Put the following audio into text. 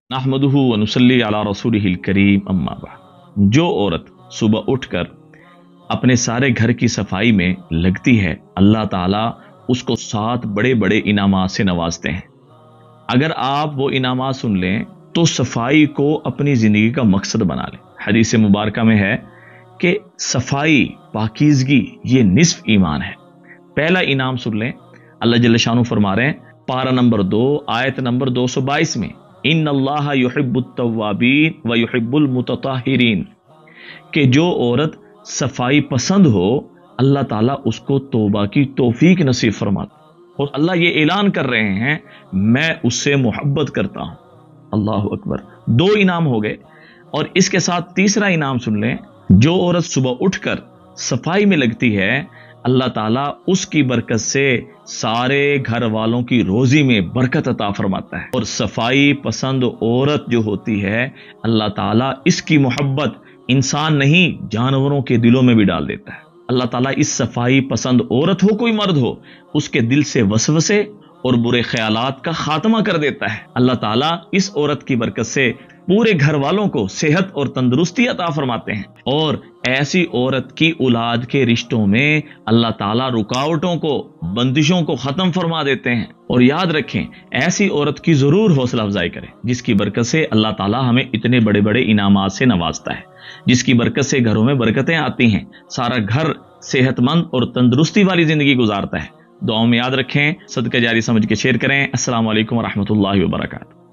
नहमदुहु व नुसल्ली अला रसूलिहिल करीम अम्मा बाद। जो औरत सुबह उठकर अपने सारे घर की सफाई में लगती है, अल्लाह ताला उसको 7 बड़े बड़े इनामात से नवाजते हैं। अगर आप वो इनामात सुन लें तो सफाई को अपनी जिंदगी का मकसद बना लें। हदीस मुबारका में है कि सफाई पाकीज़गी ये निस्फ ईमान है। पहला इनाम सुन लें, अल्लाह जल्ल शानु फरमा रहे हैं पारा नंबर 2 आयत नंबर 222 में, इन्नल्लाह युहिब्बुत तव्वाबीन व युहिब्बुल मुतताहिरीन, कि जो औरत सफाई पसंद हो अल्लाह ताला उसको तौबा की तौफीक नसीब फरमाता। और अल्लाह ये ऐलान कर रहे हैं मैं उससे मोहब्बत करता हूं। अल्लाह अकबर। 2 इनाम हो गए। और इसके साथ तीसरा इनाम सुन लें, जो औरत सुबह उठकर सफाई में लगती है अल्लाह ताला उसकी बरकत से सारे घर वालों की रोजी में बरकत अता फरमाता है। और सफाई पसंद औरत जो होती है अल्लाह ताला इसकी मोहब्बत इंसान नहीं जानवरों के दिलों में भी डाल देता है। अल्लाह ताला इस सफाई पसंद औरत हो कोई मर्द हो उसके दिल से वसवसे और बुरे ख्यालात का खात्मा कर देता है। अल्लाह ताला इस औरत की बरकत से पूरे घर वालों को सेहत और तंदुरुस्ती अता फरमाते हैं। और ऐसी औरत की औलाद के रिश्तों में अल्लाह ताला रुकावटों को, बंदिशों को खत्म फरमा देते हैं। और याद रखें, ऐसी औरत की जरूर हौसला अफजाई करें जिसकी बरकत से अल्लाह ताला हमें इतने बड़े बड़े इनामात से नवाजता है, जिसकी बरकत से घरों में बरकतें आती हैं, सारा घर सेहतमंद और तंदुरुस्ती वाली जिंदगी गुजारता है। दुआओं में याद रखें, सदका जारी समझ के शेयर करें। अस्सलाम वालेकुम व रहमतुल्लाहि व बरकातहू।